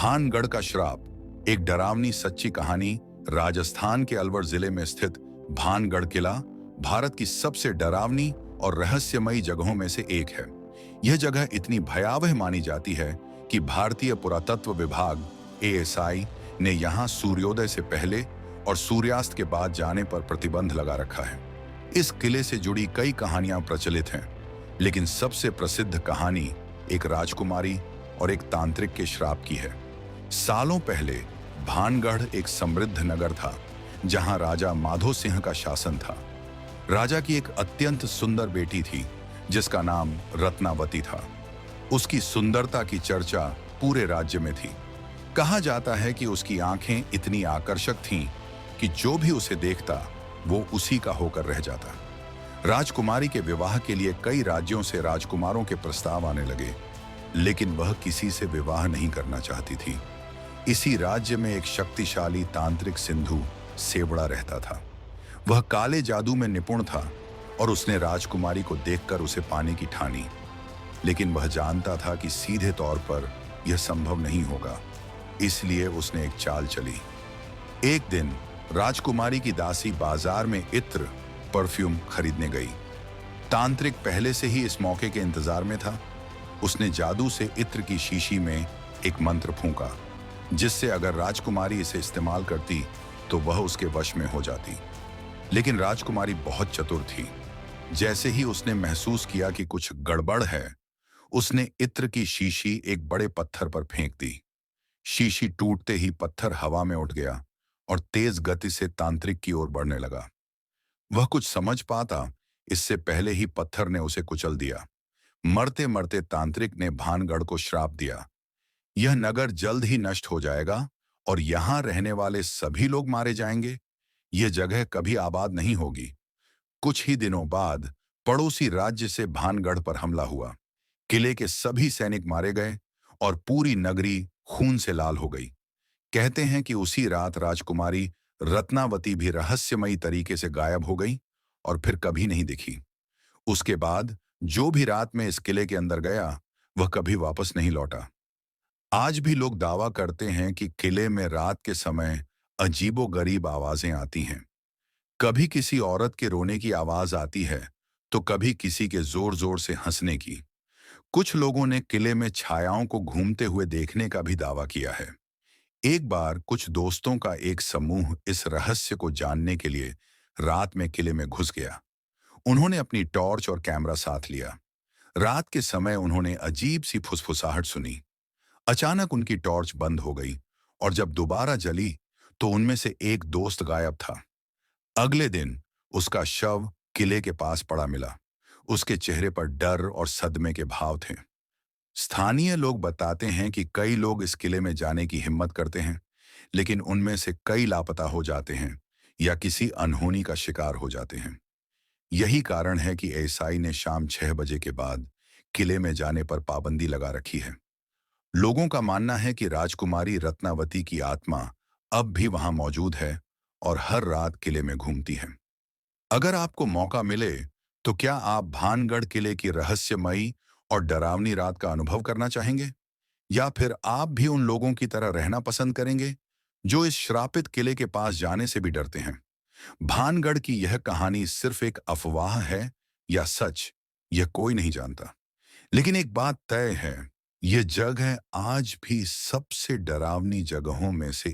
भानगढ़ का श्राप एक डरावनी सच्ची कहानी। राजस्थान के अलवर जिले में स्थित भानगढ़ किला भारत की सबसे डरावनी और रहस्यमयी जगहों में से एक है। यह जगह इतनी भयावह मानी जाती है कि भारतीय पुरातत्व विभाग एएसआई ने यहां सूर्योदय से पहले और सूर्यास्त के बाद जाने पर प्रतिबंध लगा रखा है। इस किले से जुड़ी कई कहानियां प्रचलित हैं, लेकिन सबसे प्रसिद्ध कहानी एक राजकुमारी और एक तांत्रिक के श्राप की है। सालों पहले भानगढ़ एक समृद्ध नगर था, जहां राजा माधो सिंह का शासन था। राजा की एक अत्यंत सुंदर बेटी थी, जिसका नाम रत्नावती था। उसकी सुंदरता की चर्चा पूरे राज्य में थी। कहा जाता है कि उसकी आंखें इतनी आकर्षक थीं कि जो भी उसे देखता वो उसी का होकर रह जाता। राजकुमारी के विवाह के लिए कई राज्यों से राजकुमारों के प्रस्ताव आने लगे, लेकिन वह किसी से विवाह नहीं करना चाहती थी। इसी राज्य में एक शक्तिशाली तांत्रिक सिंधु सेवड़ा रहता था। वह काले जादू में निपुण था और उसने राजकुमारी को देखकर उसे पाने की ठानी, लेकिन वह जानता था कि सीधे तौर पर यह संभव नहीं होगा। इसलिए उसने एक चाल चली। एक दिन राजकुमारी की दासी बाजार में इत्र परफ्यूम खरीदने गई। तांत्रिक पहले से ही इस मौके के इंतजार में था। उसने जादू से इत्र की शीशी में एक मंत्र फूंका, जिससे अगर राजकुमारी इसे इस्तेमाल करती तो वह उसके वश में हो जाती। लेकिन राजकुमारी बहुत चतुर थी। जैसे ही उसने महसूस किया कि कुछ गड़बड़ है, उसने इत्र की शीशी एक बड़े पत्थर पर फेंक दी। शीशी टूटते ही पत्थर हवा में उठ गया और तेज गति से तांत्रिक की ओर बढ़ने लगा। वह कुछ समझ पाता इससे पहले ही पत्थर ने उसे कुचल दिया। मरते मरते तांत्रिक ने भानगढ़ को श्राप दिया, यह नगर जल्द ही नष्ट हो जाएगा और यहां रहने वाले सभी लोग मारे जाएंगे। यह जगह कभी आबाद नहीं होगी। कुछ ही दिनों बाद पड़ोसी राज्य से भानगढ़ पर हमला हुआ। किले के सभी सैनिक मारे गए और पूरी नगरी खून से लाल हो गई। कहते हैं कि उसी रात राजकुमारी रत्नावती भी रहस्यमयी तरीके से गायब हो गई और फिर कभी नहीं दिखी। उसके बाद जो भी रात में इस किले के अंदर गया, वह कभी वापस नहीं लौटा। आज भी लोग दावा करते हैं कि किले में रात के समय अजीबोगरीब आवाजें आती हैं। कभी किसी औरत के रोने की आवाज आती है, तो कभी किसी के जोर जोर से हंसने की। कुछ लोगों ने किले में छायाओं को घूमते हुए देखने का भी दावा किया है। एक बार कुछ दोस्तों का एक समूह इस रहस्य को जानने के लिए रात में किले में घुस गया। उन्होंने अपनी टॉर्च और कैमरा साथ लिया। रात के समय उन्होंने अजीब सी फुसफुसाहट सुनी। अचानक उनकी टॉर्च बंद हो गई और जब दोबारा जली तो उनमें से एक दोस्त गायब था। अगले दिन उसका शव किले के पास पड़ा मिला। उसके चेहरे पर डर और सदमे के भाव थे। स्थानीय लोग बताते हैं कि कई लोग इस किले में जाने की हिम्मत करते हैं, लेकिन उनमें से कई लापता हो जाते हैं या किसी अनहोनी का शिकार हो जाते हैं। यही कारण है कि एएसआई ने शाम 6 बजे के बाद किले में जाने पर पाबंदी लगा रखी है। लोगों का मानना है कि राजकुमारी रत्नावती की आत्मा अब भी वहां मौजूद है और हर रात किले में घूमती है। अगर आपको मौका मिले तो क्या आप भानगढ़ किले की रहस्यमयी और डरावनी रात का अनुभव करना चाहेंगे, या फिर आप भी उन लोगों की तरह रहना पसंद करेंगे जो इस श्रापित किले के पास जाने से भी डरते हैं? भानगढ़ की यह कहानी सिर्फ एक अफवाह है या सच, यह कोई नहीं जानता। लेकिन एक बात तय है, यह जगह आज भी सबसे डरावनी जगहों में से